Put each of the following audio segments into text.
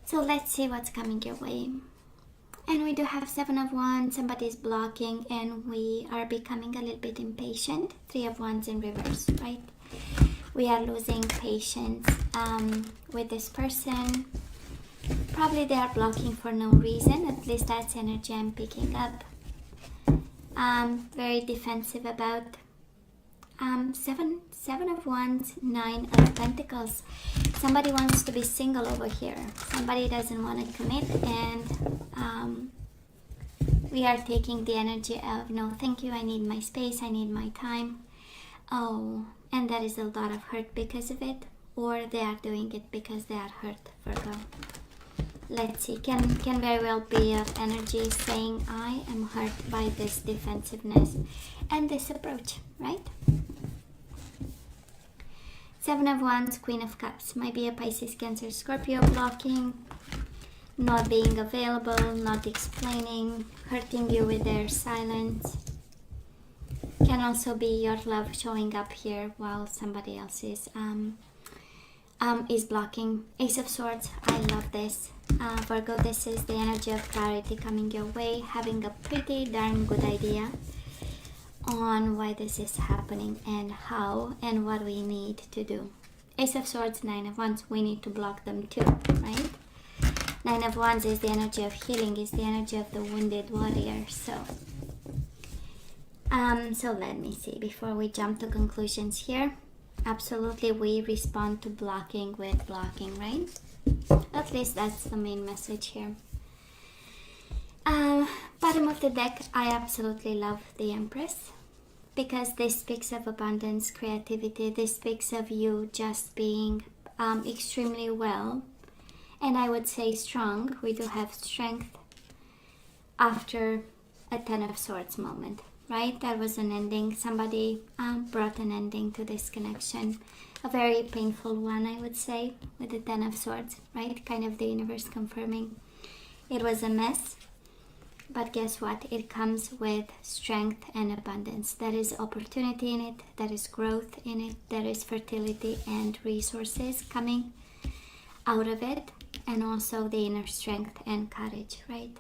So let's see what's coming your way. And we do have Seven of Wands, somebody's blocking, and we are becoming a little bit impatient. Three of Wands in reverse, right? We are losing patience with this person. Probably they are blocking for no reason, at least that's energy I'm picking up. Very defensive about. Seven of Wands, Nine of Pentacles. Somebody wants to be single over here. Somebody doesn't want to commit, and we are taking the energy of no thank you, I need my space, I need my time. Oh, and there is a lot of hurt because of it, or they are doing it because they are hurt, Virgo. Let's see, can very well be of energy saying I am hurt by this defensiveness and this approach, right? Seven of Wands, Queen of Cups. Might be a Pisces, Cancer, Scorpio blocking, not being available, not explaining, hurting you with their silence. Can also be your love showing up here while somebody else is blocking. Ace of Swords, I love this. Virgo, this is the energy of clarity coming your way, having a pretty darn good idea on why this is happening and how and what we need to do. Ace of Swords, Nine of Wands, we need to block them too, right? Nine of Wands is the energy of healing, is the energy of the wounded warrior. So let me see, before we jump to conclusions here, absolutely we respond to blocking with blocking, right? At least that's the main message here. Bottom of the deck, I absolutely love the Empress, because this speaks of abundance, creativity. This speaks of you just being extremely well, and I would say strong. We do have strength after a Ten of Swords moment, right? That was an ending. Somebody brought an ending to this connection. A very painful one, I would say, with the Ten of Swords, right? Kind of the universe confirming it was a mess. But guess what? It comes with strength and abundance. There is opportunity in it. There is growth in it. There is fertility and resources coming out of it. And also the inner strength and courage, right?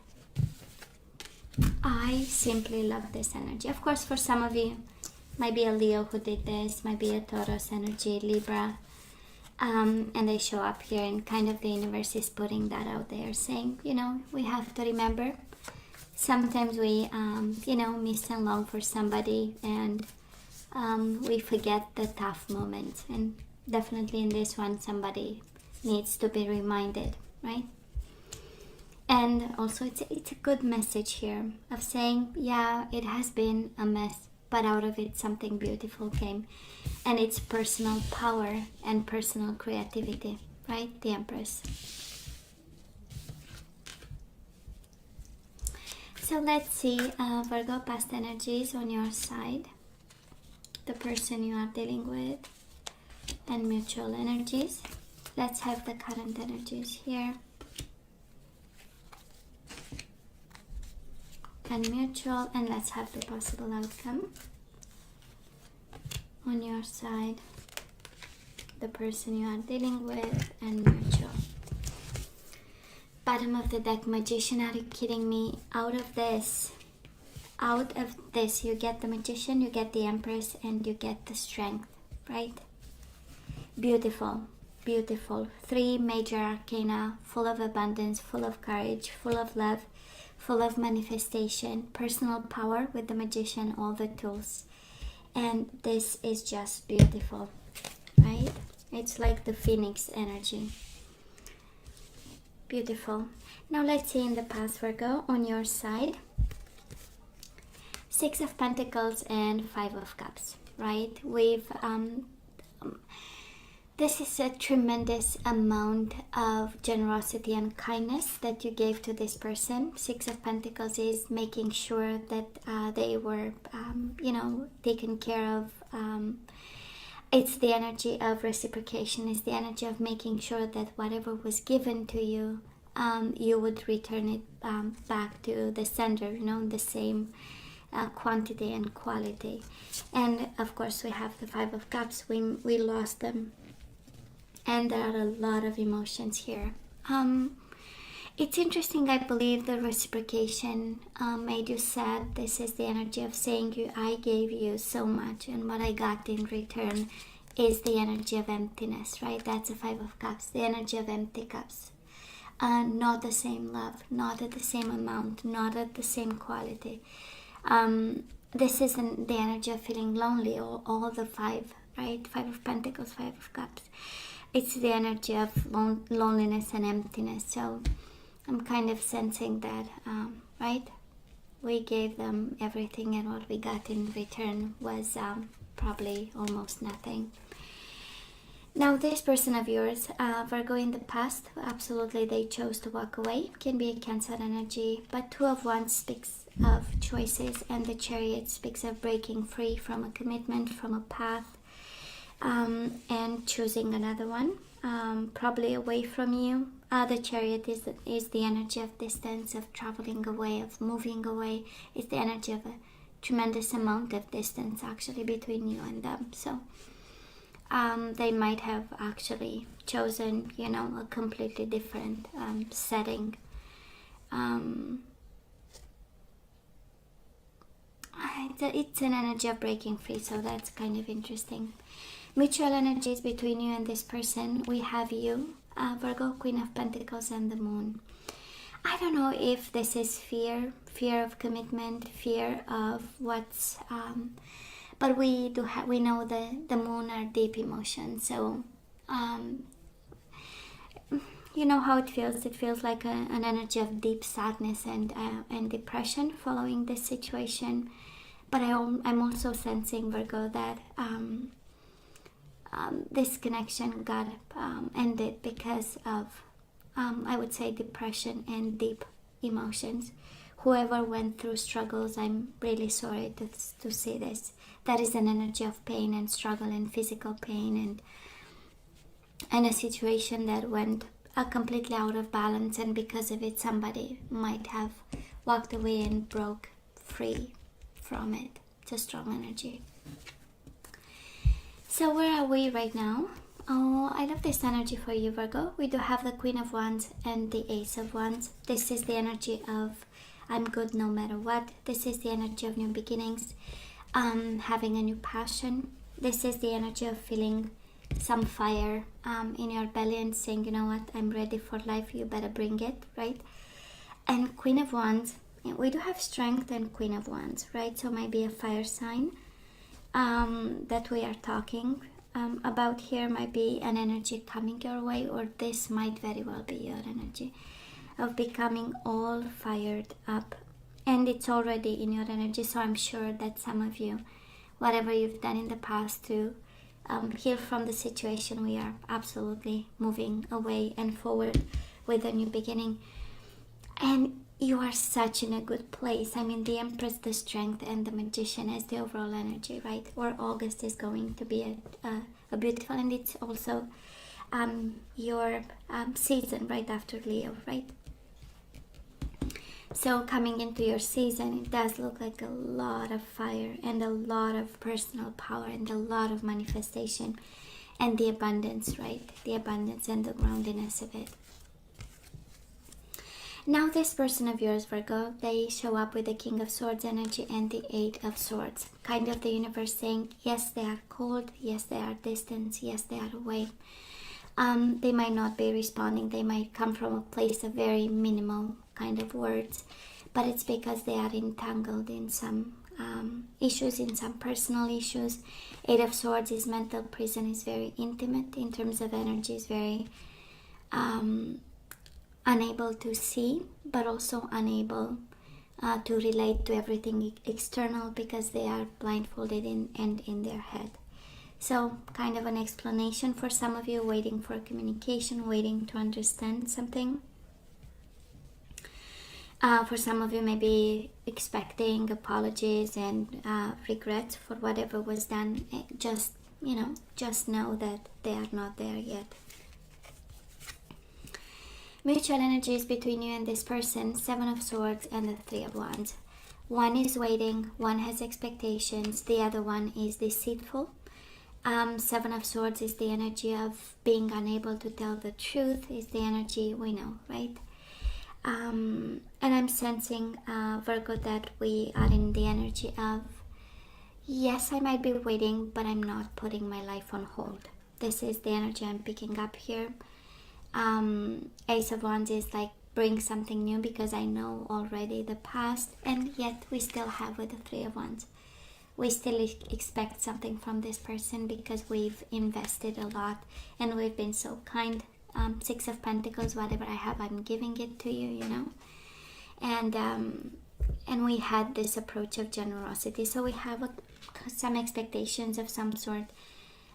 I simply love this energy. Of course, for some of you, might be a Leo who did this, might be a Taurus energy, Libra. And they show up here, and kind of the universe is putting that out there, saying, you know, we have to remember, sometimes we, miss and long for somebody, and we forget the tough moments. And definitely in this one, somebody needs to be reminded, right? And also, it's a good message here of saying, yeah, it has been a mess, but out of it something beautiful came, and it's personal power and personal creativity, right? The Empress. So let's see, Virgo, past energies on your side, the person you are dealing with, and mutual energies. Let's have the current energies here. And mutual, and let's have the possible outcome on your side, the person you are dealing with, and mutual. Bottom of the deck, Magician. Are you kidding me? Out of this you get the Magician, you get the Empress, and you get the Strength, right? Beautiful, beautiful. Three major arcana, full of abundance, full of courage, full of love, full of manifestation, personal power with the Magician, all the tools. And this is just beautiful, right? It's like the Phoenix energy. Beautiful. Now let's see in the past, Virgo, on your side. Six of Pentacles and Five of Cups, right? We've this is a tremendous amount of generosity and kindness that you gave to this person. Six of Pentacles is making sure that they were, taken care of. It's the energy of reciprocation. It's the energy of making sure that whatever was given to you, you would return it back to the sender, the same quantity and quality. And of course, we have the Five of Cups. We lost them. And there are a lot of emotions here. It's interesting. I believe the reciprocation made you sad. This is the energy of saying I gave you so much, and what I got in return is the energy of emptiness, right? That's a Five of Cups, the energy of empty cups. Not the same love, not at the same amount, not at the same quality. This isn't the energy of feeling lonely, or all the five, right? Five of Pentacles, Five of Cups. It's the energy of loneliness and emptiness. So I'm kind of sensing that, right? We gave them everything, and what we got in return was probably almost nothing. Now, this person of yours, Virgo, in the past, absolutely they chose to walk away. Can be a Cancer energy, but Two of Wands speaks of choices, and the Chariot speaks of breaking free from a commitment, from a path, and choosing another one, probably away from you. The Chariot is the energy of distance, of traveling away, of moving away. It's the energy of a tremendous amount of distance actually between you and them. So they might have actually chosen, a completely different setting. It's an energy of breaking free, so that's kind of interesting. Mutual energies between you and this person. We have you, Virgo, Queen of Pentacles, and the Moon. I don't know if this is fear of commitment, fear of what's, but we know the Moon are deep emotions. So, you know how it feels. It feels like an energy of deep sadness and depression following this situation. But I'm also sensing, Virgo, that this connection got ended because of, I would say, depression and deep emotions. Whoever went through struggles, I'm really sorry to say this. That is an energy of pain and struggle and physical pain and a situation that went completely out of balance, and because of it somebody might have walked away and broke free from it. It's a strong energy. So where are we right now? Oh, I love this energy for you, Virgo. We do have the Queen of Wands and the Ace of Wands. This is the energy of I'm good no matter what. This is the energy of new beginnings, having a new passion. This is the energy of feeling some fire in your belly and saying, you know what, I'm ready for life, you better bring it, right? And Queen of Wands, we do have Strength and Queen of Wands, right? So might be a fire sign that we are talking about here. Might be an energy coming your way, or this might very well be your energy of becoming all fired up, and it's already in your energy. So I'm sure that some of you, whatever you've done in the past to heal from the situation, we are absolutely moving away and forward with a new beginning. And you are such in a good place. I mean, the Empress, the Strength, and the Magician as the overall energy, right? Or August is going to be a beautiful, and it's also your season right after Leo, right? So coming into your season, it does look like a lot of fire and a lot of personal power and a lot of manifestation and the abundance, right? The abundance and the groundedness of it. Now this person of yours, Virgo, they show up with the King of Swords energy and the Eight of Swords. Kind of the universe saying, yes, they are cold, yes, they are distant, yes, they are away. They might not be responding. They might come from a place of very minimal kind of words, but it's because they are entangled in some issues, in some personal issues. Eight of Swords is mental prison, is very intimate in terms of energy, is very unable to see, but also unable to relate to everything external because they are blindfolded and in their head. So kind of an explanation for some of you, waiting for communication, waiting to understand something. For some of you, maybe expecting apologies and regrets for whatever was done. Just know that they are not there yet. Mutual energies between you and this person, Seven of Swords and the Three of Wands. One is waiting, one has expectations, the other one is deceitful. Seven of Swords is the energy of being unable to tell the truth, is the energy we know, right? And I'm sensing, Virgo, that we are in the energy of, yes, I might be waiting, but I'm not putting my life on hold. This is the energy I'm picking up here. Ace of Wands is like, bring something new, because I know already the past, and yet we still have with the Three of Wands. We still expect something from this person because we've invested a lot and we've been so kind. Six of Pentacles, whatever I have, I'm giving it to you, you know. And we had this approach of generosity, so we have some expectations of some sort,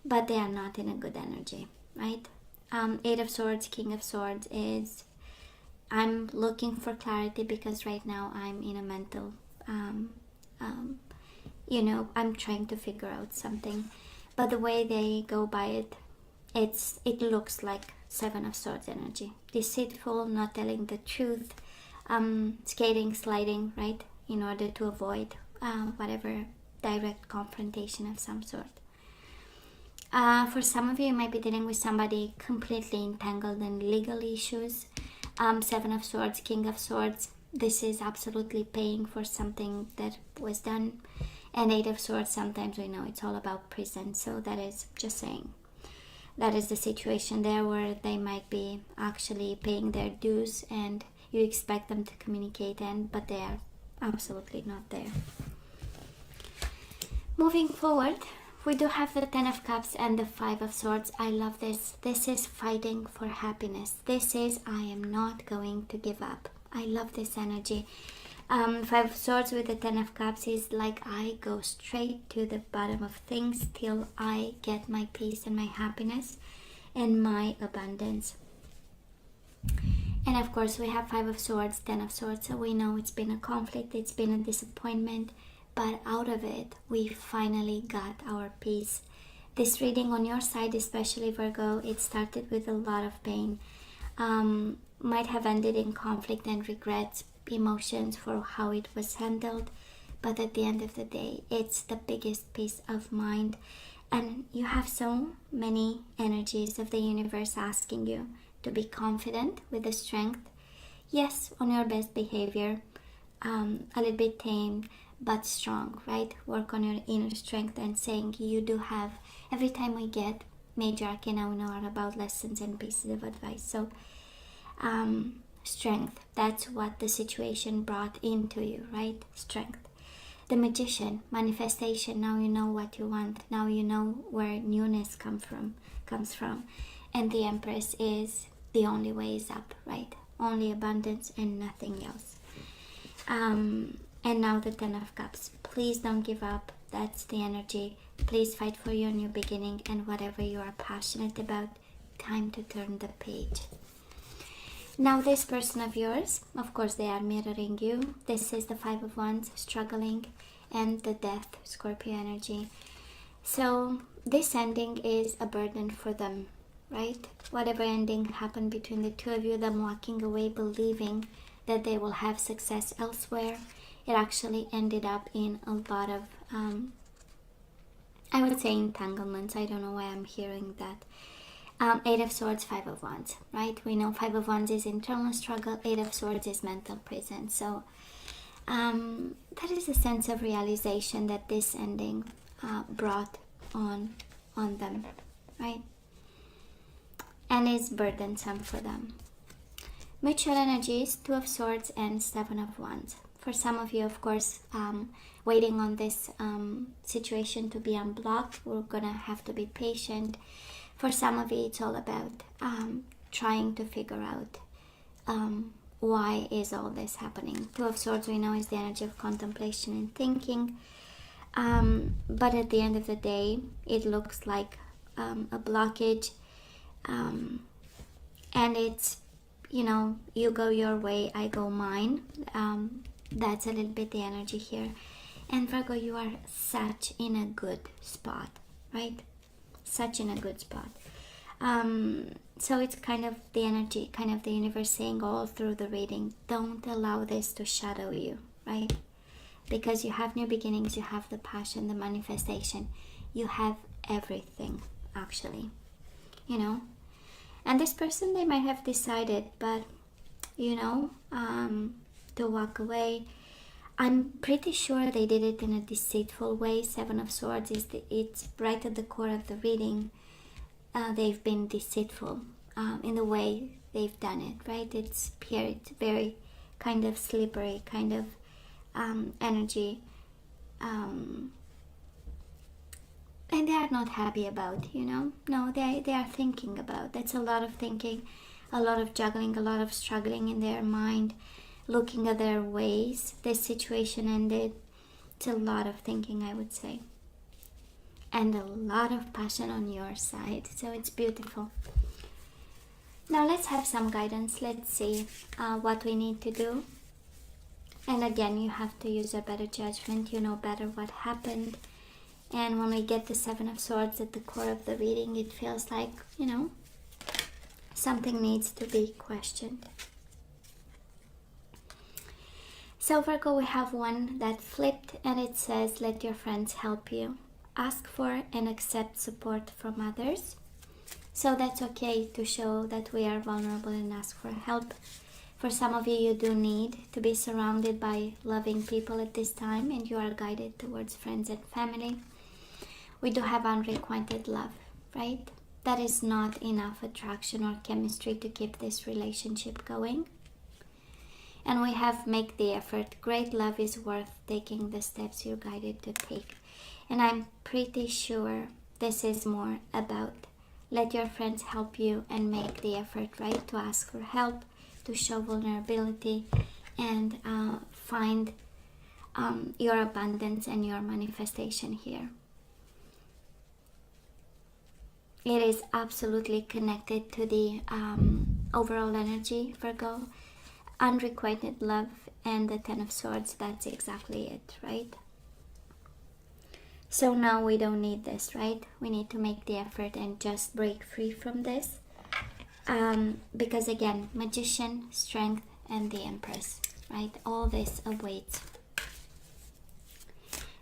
but they are not in a good energy, right? Eight of Swords, King of Swords is, I'm looking for clarity because right now I'm in a mental, you know, I'm trying to figure out something, but the way they go by it, it looks like Seven of Swords energy. Deceitful, not telling the truth, skating, sliding, right, in order to avoid whatever direct confrontation of some sort. For some of you, you might be dealing with somebody completely entangled in legal issues. Seven of Swords, King of Swords, this is absolutely paying for something that was done. And Eight of Swords, sometimes we know it's all about prison, so that is just saying. That is the situation there where they might be actually paying their dues and you expect them to communicate, but they are absolutely not there. Moving forward, we do have the Ten of Cups and the Five of Swords. I love this. This is fighting for happiness. This is, I am not going to give up. I love this energy. Five of Swords with the Ten of Cups is like, I go straight to the bottom of things till I get my peace and my happiness and my abundance. And of course we have Five of Swords, Ten of Swords, so we know it's been a conflict, it's been a disappointment, but out of it we finally got our peace. This reading on your side, especially Virgo, it started with a lot of pain, might have ended in conflict and regrets, emotions for how it was handled, but at the end of the day, it's the biggest peace of mind. And you have so many energies of the universe asking you to be confident with the strength, yes, on your best behavior, a little bit tame but strong, right? Work on your inner strength and saying you do have, every time we get major arcana, we know are about lessons and pieces of advice. So strength, that's what the situation brought into you, right? Strength. The Magician, manifestation, now you know what you want, now you know where newness comes from. And the Empress is, the only way is up, right? Only abundance and nothing else. And now the Ten of Cups. Please don't give up. That's the energy. Please fight for your new beginning and whatever you are passionate about. Time to turn the page. Now this person of yours, of course they are mirroring you. This is the Five of Wands, struggling, and the Death, Scorpio energy. So this ending is a burden for them, right? Whatever ending happened between the two of you, them walking away believing that they will have success elsewhere, it actually ended up in a lot of, I would say, entanglements. I don't know why I'm hearing that. Eight of Swords, Five of Wands, right? We know Five of Wands is internal struggle, Eight of Swords is mental prison. So that is a sense of realization that this ending brought on them, right? And is burdensome for them. Mutual energies, Two of Swords and Seven of Wands. For some of you, of course, waiting on this situation to be unblocked, we're gonna have to be patient. For some of you, it's all about trying to figure out why is all this happening. Two of Swords, we know, is the energy of contemplation and thinking. But at the end of the day, it looks like a blockage. And it's, you know, you go your way, I go mine. That's a little bit the energy here. And Virgo, you are such in a good spot, right? Such in a good spot. So it's kind of the energy, kind of the universe saying all through the reading, don't allow this to shadow you, right? Because you have new beginnings, you have the passion, the manifestation, you have everything, actually, you know. And this person, they might have decided, but you know, to walk away. I'm pretty sure they did it in a deceitful way. Seven of Swords it's right at the core of the reading. They've been deceitful in the way they've done it, right? It's here, it's very kind of slippery kind of energy. And they are not happy about, you know. No, they are thinking about. That's a lot of thinking, a lot of juggling, a lot of struggling in their mind, looking at their ways. This situation ended. It's a lot of thinking, I would say, and a lot of passion on your side. So it's beautiful. Now let's have some guidance. Let's see what we need to do. And again, you have to use a better judgment. You know better what happened. And when we get the Seven of Swords at the core of the reading, it feels like, you know, something needs to be questioned. So Virgo, we have one that flipped, and it says, let your friends help you. Ask for and accept support from others. So that's okay to show that we are vulnerable and ask for help. For some of you, you do need to be surrounded by loving people at this time, and you are guided towards friends and family. We do have unrequited love, right? That is not enough attraction or chemistry to keep this relationship going. And we have make the effort. Great love is worth taking the steps you're guided to take. And I'm pretty sure this is more about let your friends help you and make the effort, right? To ask for help, to show vulnerability, and find your abundance and your manifestation here. It is absolutely connected to the overall energy, Virgo. Unrequited love and the Ten of Swords, that's exactly it, right? So now we don't need this, right? We need to make the effort and just break free from this. Because again, Magician, Strength, and the Empress, right? All this awaits.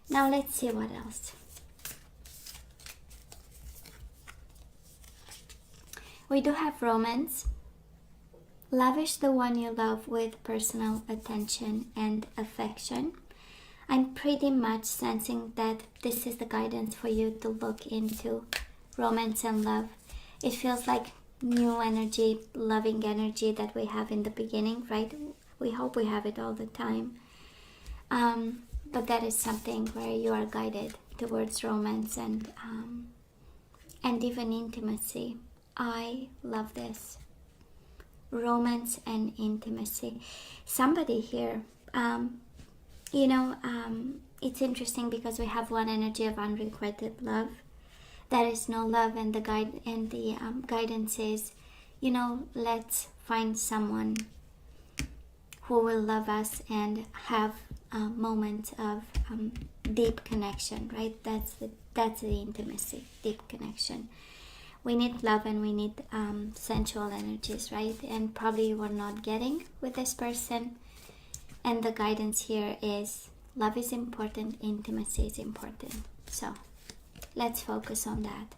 Now let's see what else. We do have Romance. Lavish the one you love with personal attention and affection. I'm pretty much sensing that this is the guidance for you to look into romance and love. It feels like new energy, loving energy that we have in the beginning, right? We hope we have it all the time. But that is something where you are guided towards romance and even intimacy. I love this. Romance and intimacy. Somebody here, it's interesting because we have one energy of unrequited love. There is no love, and the guidance is, let's find someone who will love us and have moments of deep connection, right? That's the intimacy, deep connection. We need love and we need sensual energies, right? And probably we're not getting with this person. And the guidance here is love is important, intimacy is important. So let's focus on that.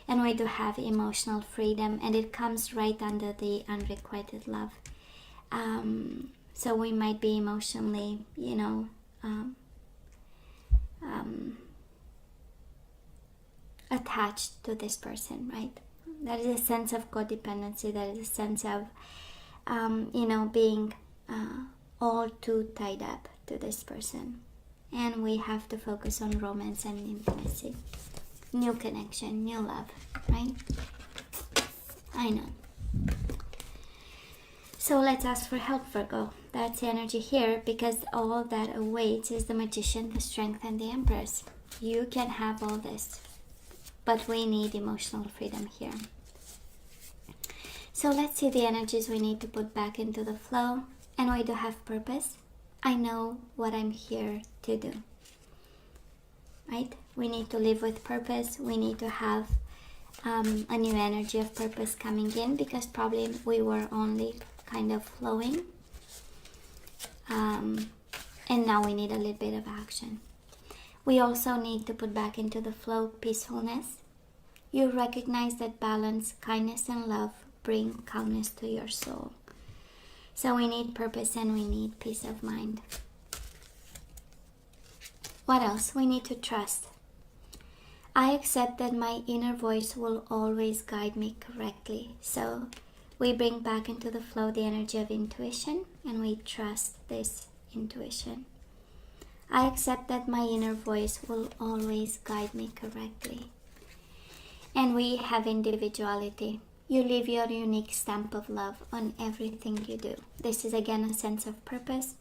And we do have emotional freedom, and it comes right under the unrequited love. So we might be emotionally, attached to this person, right? There is a sense of codependency. There is a sense of, being all too tied up to this person. And we have to focus on romance and intimacy. New connection, new love, right? I know. So let's ask for help, Virgo. That's the energy here, because all that awaits is the Magician, the Strength, and the Empress. You can have all this, but we need emotional freedom here. So let's see the energies we need to put back into the flow. And we do have purpose. I know what I'm here to do, right? We need to live with purpose. We need to have a new energy of purpose coming in, because probably we were only kind of flowing. And now we need a little bit of action. We also need to put back into the flow peacefulness. You recognize that balance, kindness, and love bring calmness to your soul. So we need purpose and we need peace of mind. What else? We need to trust. I accept that my inner voice will always guide me correctly. So we bring back into the flow the energy of intuition, and we trust this intuition. I accept that my inner voice will always guide me correctly. And we have individuality. You leave your unique stamp of love on everything you do. This is again a sense of purpose,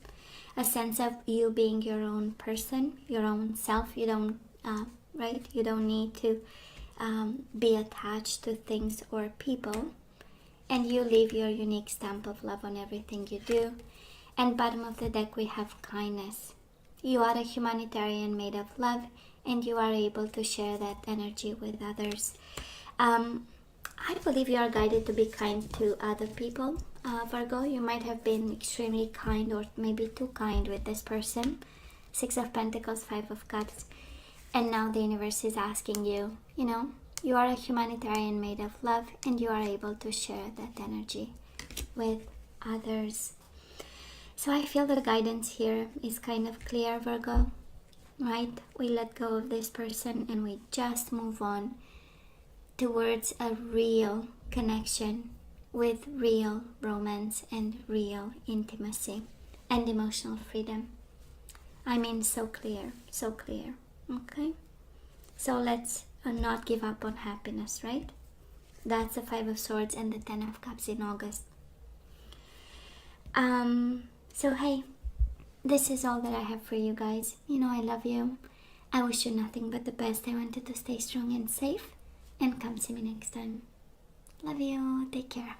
a sense of you being your own person, your own self. You don't, right? You don't need to be attached to things or people. And you leave your unique stamp of love on everything you do. And bottom of the deck we have kindness. You are a humanitarian made of love, and you are able to share that energy with others. I believe you are guided to be kind to other people. Virgo, you might have been extremely kind or maybe too kind with this person. 6 of Pentacles, 5 of Cups. And now the universe is asking you, you are a humanitarian made of love, and you are able to share that energy with others. So I feel the guidance here is kind of clear, Virgo, right? We let go of this person and we just move on towards a real connection with real romance and real intimacy and emotional freedom. I mean, so clear, okay? So let's not give up on happiness, right? That's the 5 of Swords and the 10 of Cups in August. So hey, this is all that I have for you guys. I love you. I wish you nothing but the best. I want you to stay strong and safe. And come see me next time. Love you. Take care.